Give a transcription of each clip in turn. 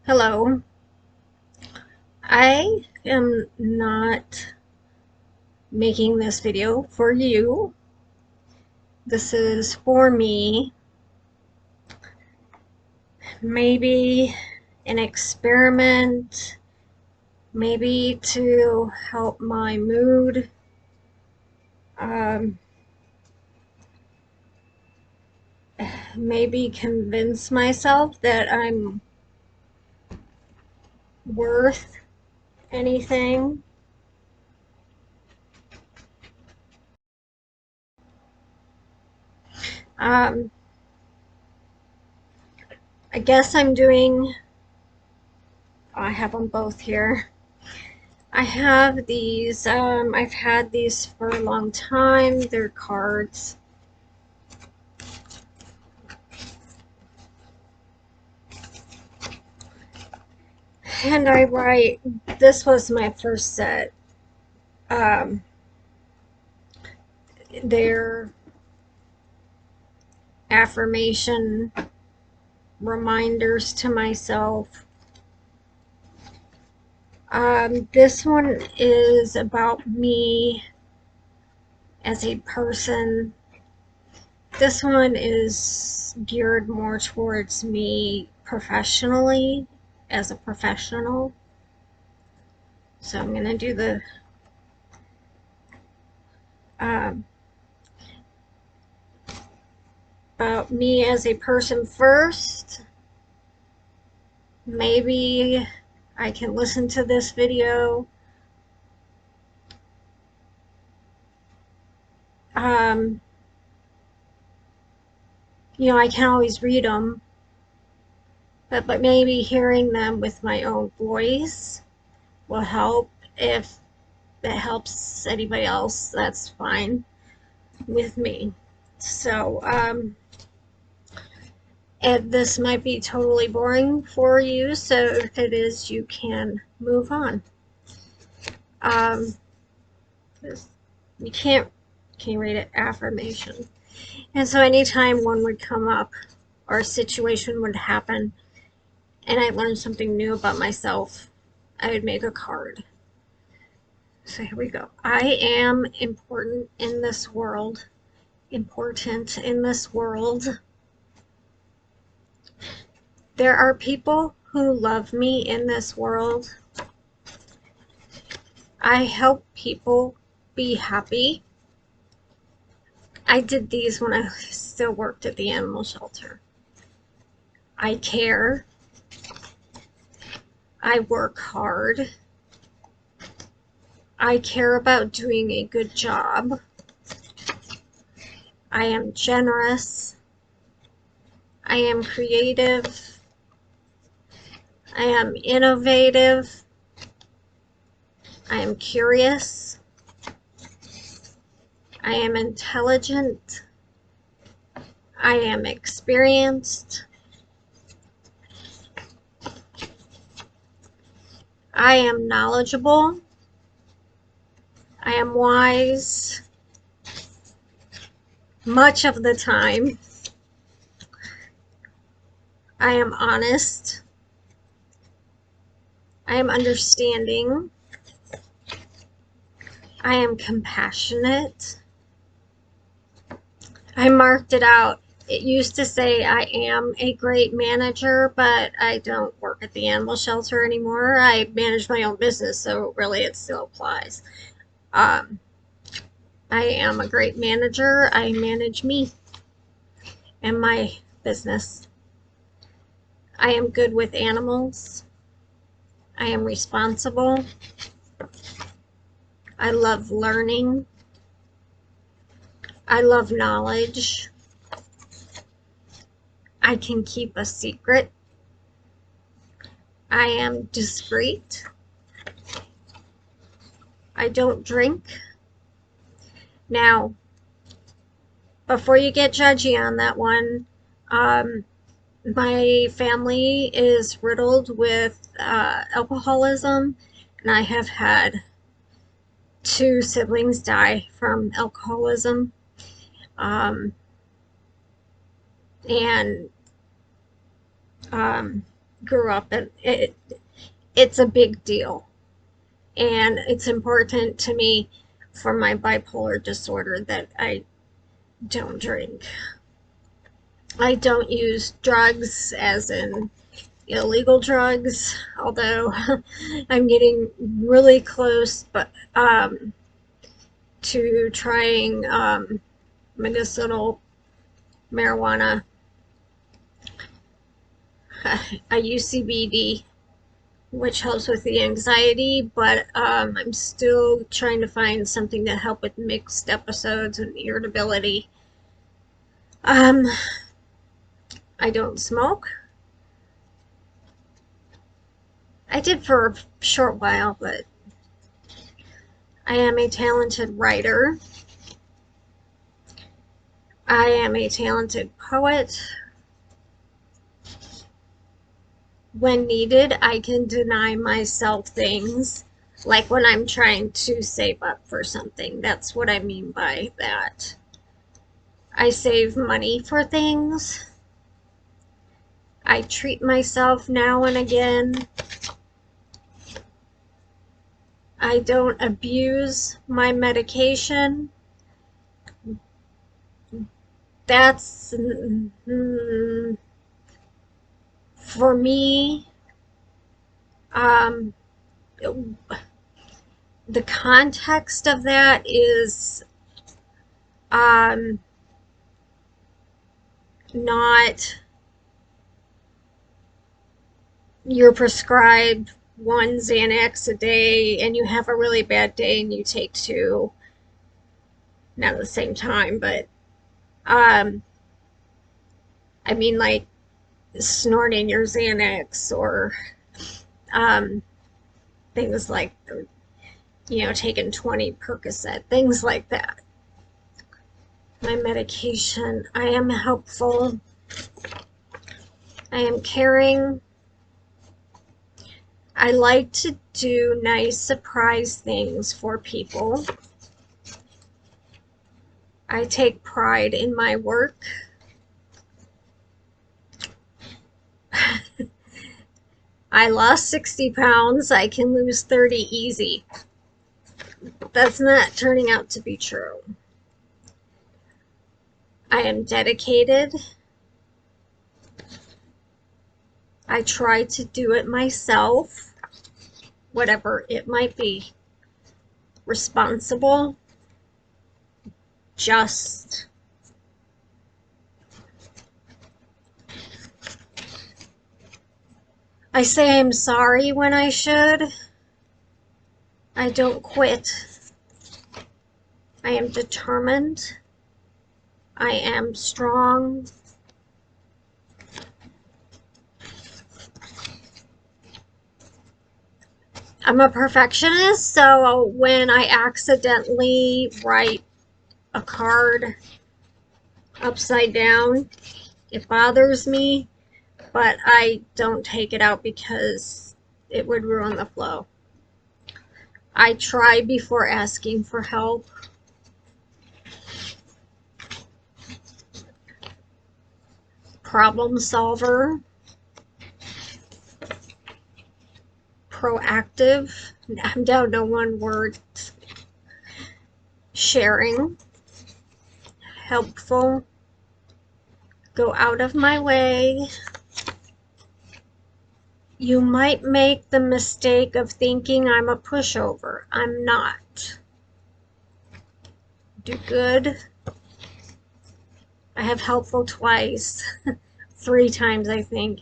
Hello. I am not making this video for you. This is for me. Maybe an experiment, maybe to help my mood. Um, Maybe convince myself that I'm worth anything. Um, I guess I have them both here. I have these, I've had these for a long time. They're cards. And I write, this was my first set. Um, they're affirmation reminders to myself. This one is about me as a person. This one is geared more towards me professionally, as a professional. So I'm going to do the um, about me as a person first. Maybe I can listen to this video. Um, I can always read them, but maybe hearing them with my own voice will help. If it helps anybody else, that's fine with me. So, and this might be totally boring for you, so if it is, you can move on. Um, you can't read it, affirmation. And so anytime one would come up or a situation would happen and I learned something new about myself, I would make a card. So here we go. I am important in this world. Important in this world. There are people who love me in this world. I help people be happy. I did these when I still worked at the animal shelter. I care. I work hard. I care about doing a good job. I am generous. I am creative. I am innovative. I am curious. I am intelligent. I am experienced. I am knowledgeable. I am wise much of the time. I am honest. I am understanding. I am compassionate. I marked it out. It used to say I am a great manager, but I don't work at the animal shelter anymore. I manage my own business, so really it still applies. I am a great manager. I manage me and my business. I am good with animals. I am responsible. I love learning. I love knowledge. I can keep a secret. I am discreet. I don't drink. Now, before you get judgy on that one, my family is riddled with alcoholism, and I have had 2 siblings die from alcoholism. And grew up, and it's a big deal. And it's important to me for my bipolar disorder that I don't drink. I don't use drugs, as in illegal drugs, although I'm getting really close, but to trying medicinal marijuana. I use CBD, which helps with the anxiety, but I'm still trying to find something to help with mixed episodes and irritability. Um, I don't smoke. I did for a short while, but I am a talented writer. I am a talented poet. When needed, I can deny myself things, like when I'm trying to save up for something. That's what I mean by that. I save money for things. I treat myself now and again. I don't abuse my medication. That's, for me, the context of that is not you're prescribed one Xanax a day and you have a really bad day and you take two, not at the same time, but I mean, like snorting your Xanax, or things like, taking 20 Percocet, things like that. My medication, I am helpful. I am caring. I like to do nice surprise things for people. I take pride in my work. I lost 60 pounds. I can lose 30 easy. That's not turning out to be true. I am dedicated. I try to do it myself, whatever it might be. Responsible. Just. I say I'm sorry when I should. I don't quit. I am determined. I am strong. I'm a perfectionist, so when I accidentally write a card upside down, it bothers me, but I don't take it out because it would ruin the flow. I try before asking for help. Problem solver. Proactive. I'm down to one word. Sharing. Helpful. Go out of my way. You might make the mistake of thinking I'm a pushover. I'm not. Do good. I have helpful twice. 3 times, I think.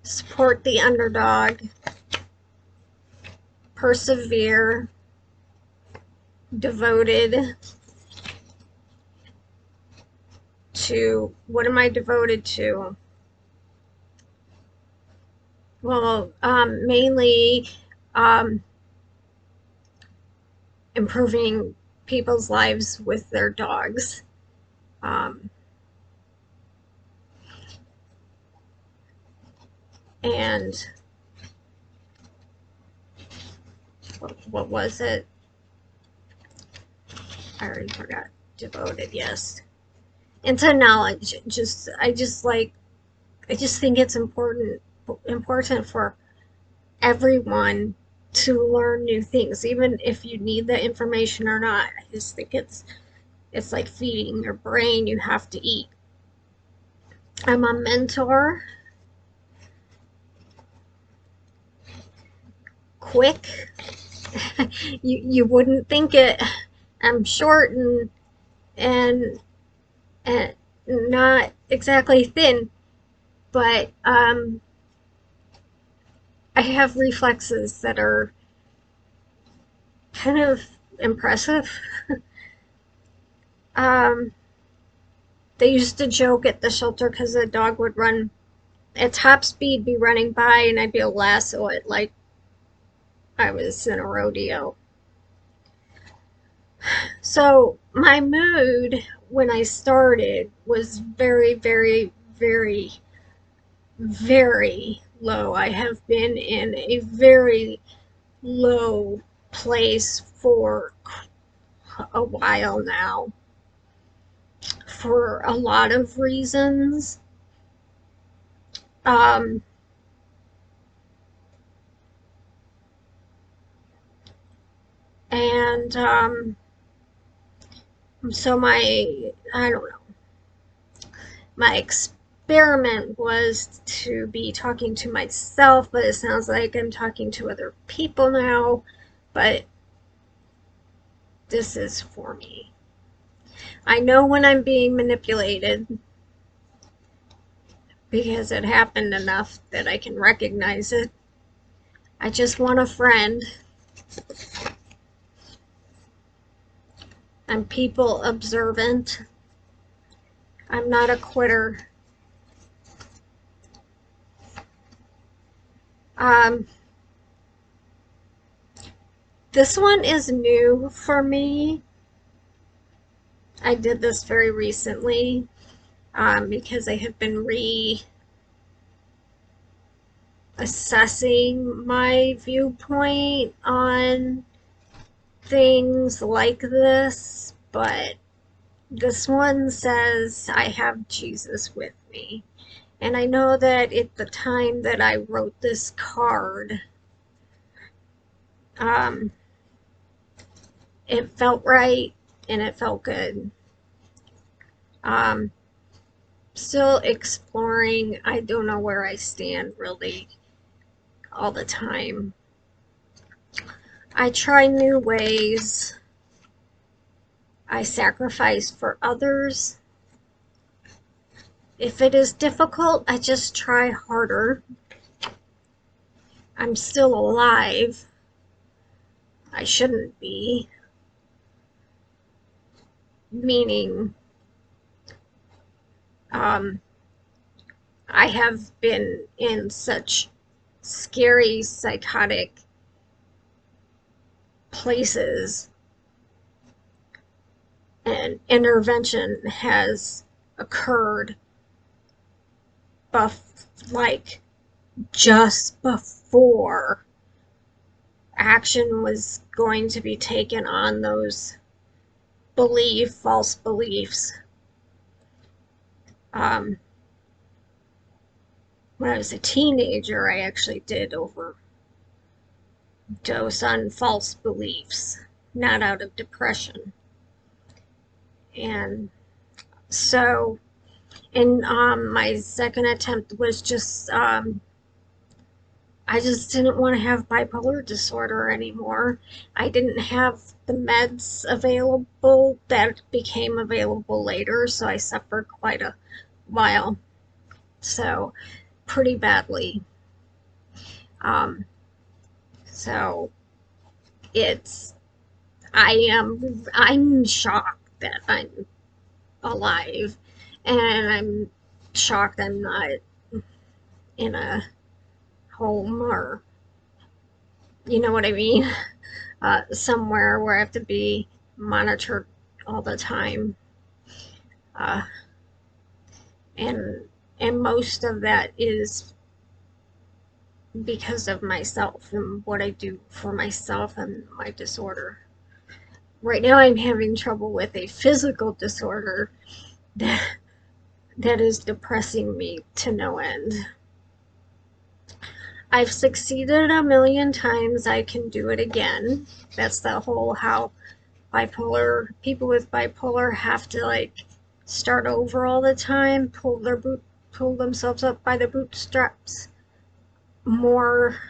Support the underdog. Persevere. Devoted to, what am I devoted to? Well, mainly improving people's lives with their dogs. And what was it? I already forgot. Devoted, yes. And to knowledge. I just think it's important important for everyone to learn new things, even if you need the information or not. I just think it's like feeding your brain. You have to eat. I'm a mentor. Quick. You wouldn't think it. I'm short and and not exactly thin, but I have reflexes that are kind of impressive. um, they used to joke at the shelter because the dog would run at top speed, be running by, and I'd be able to lasso it like I was in a rodeo. So my mood when I started was very, very, very, very low. I have been in a very low place for a while now for a lot of reasons. Um, and so I don't know, my experiment was to be talking to myself, but it sounds like I'm talking to other people now. But this is for me. I know when I'm being manipulated because it happened enough that I can recognize it. I just want a friend. I'm people observant. I'm not a quitter. This one is new for me. I did this very recently because I have been reassessing my viewpoint on things like this, but this one says, I have Jesus with me. And I know that at the time that I wrote this card, it felt right and it felt good. Still exploring. I don't know where I stand really all the time. I try new ways. I sacrifice for others. If it is difficult, I just try harder. I'm still alive. I shouldn't be. Meaning, I have been in such scary, psychotic places, and intervention has occurred like just before action was going to be taken on those false beliefs. When I was a teenager, I actually did overdose on false beliefs, not out of depression. And so, and my second attempt was just, I just didn't want to have bipolar disorder anymore. I didn't have the meds available that became available later, so I suffered quite a while. So, pretty badly. So I'm shocked that I'm alive, and I'm shocked I'm not in a home, or you know what I mean, somewhere where I have to be monitored all the time. Uh, and most of that is because of myself and what I do for myself and my disorder. Right now I'm having trouble with a physical disorder that is depressing me to no end. I've succeeded a million times. I can do it again. That's the whole how bipolar people with bipolar have to like start over all the time, pull themselves up by the bootstraps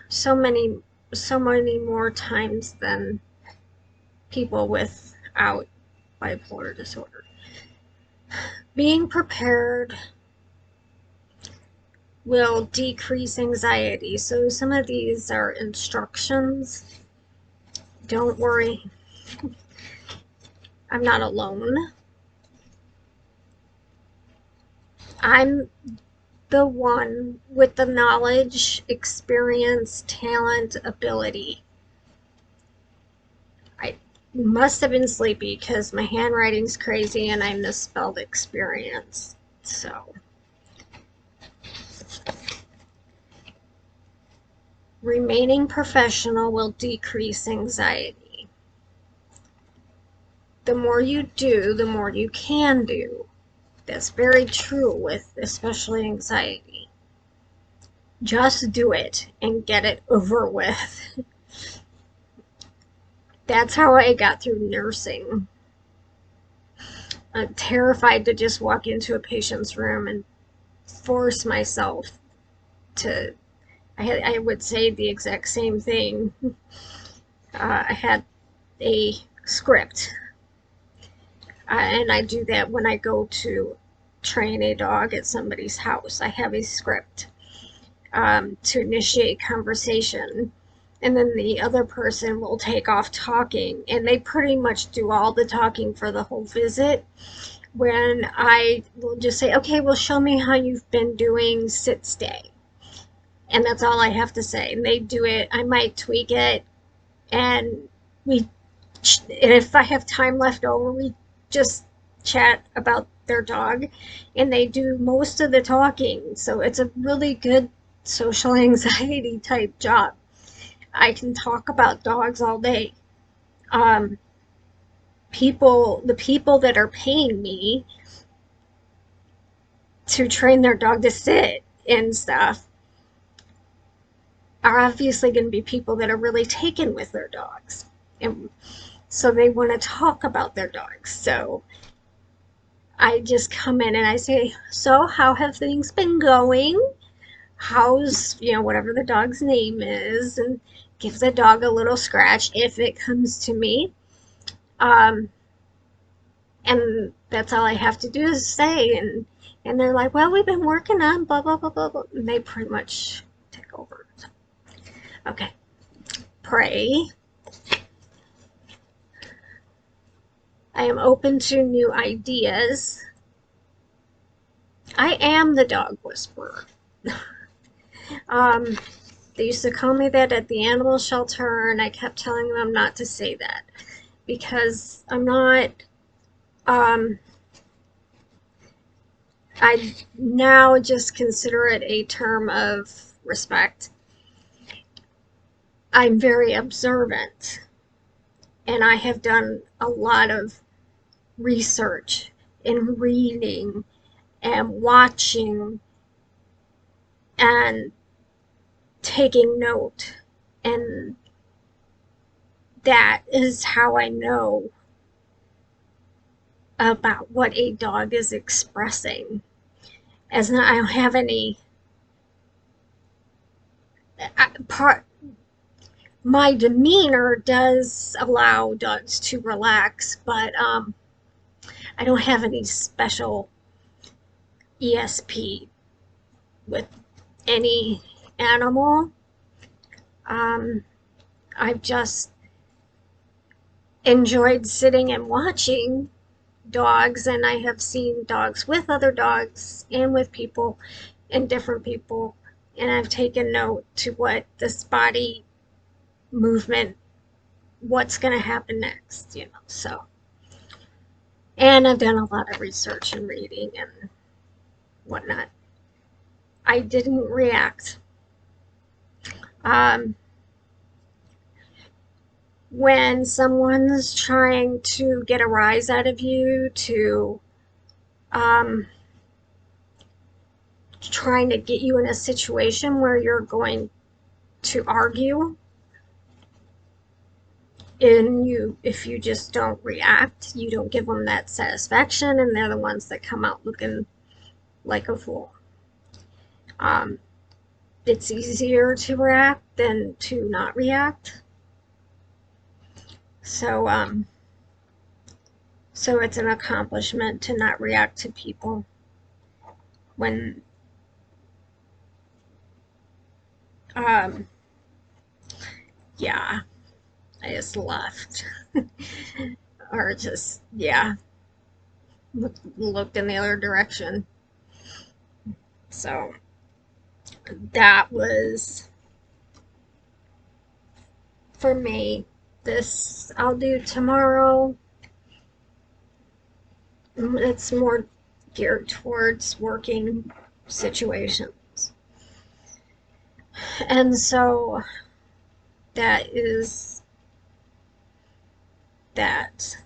so many more times than people without bipolar disorder. Being prepared will decrease anxiety. So some of these are instructions. Don't worry, I'm not alone. I'm the one with the knowledge, experience, talent, ability. I must have been sleepy because my handwriting's crazy and I misspelled experience. So, remaining professional will decrease anxiety. The more you do, the more you can do. That's very true with especially anxiety. Just do it and get it over with. That's how I got through nursing. I'm terrified to just walk into a patient's room and force myself to. I would say the exact same thing. I had a script, and I do that when I go to train a dog at somebody's house. I have a script to initiate conversation, and then the other person will take off talking, and they pretty much do all the talking for the whole visit. When I will just say, okay, well, show me how you've been doing sit stay. And that's all I have to say. And they do it. I might tweak it. And if I have time left over, we just chat about their dog. And they do most of the talking. So it's a really good social anxiety type job. I can talk about dogs all day. The people that are paying me to train their dog to sit and stuff are obviously going to be people that are really taken with their dogs. And so they want to talk about their dogs. So I just come in and I say, so how have things been going? How's, whatever the dog's name is, and give the dog a little scratch if it comes to me. And that's all I have to do is say. And they're like, well, we've been working on blah, blah, blah, blah, blah. And they pretty much take over. Okay. Pray. I am open to new ideas. I am the dog whisperer. They used to call me that at the animal shelter, and I kept telling them not to say that because I'm not. I now just consider it a term of respect. I'm very observant, and I have done a lot of research and reading and watching and taking note, and that is how I know about what a dog is expressing. As I don't have any my demeanor does allow dogs to relax, but I don't have any special ESP with any animal. I've just enjoyed sitting and watching dogs, and I have seen dogs with other dogs and with people and different people, and I've taken note to what this body movement, what's going to happen next, so. And I've done a lot of research and reading and whatnot. I didn't react. When someone's trying to get a rise out of you, to trying to get you in a situation where you're going to argue, and if you just don't react, you don't give them that satisfaction, and they're the ones that come out looking like a fool. It's easier to react than to not react. So so it's an accomplishment to not react to people when yeah, I just left. Or just, yeah, looked in the other direction. So that was, for me, this I'll do tomorrow. It's more geared towards working situations. And so that is that.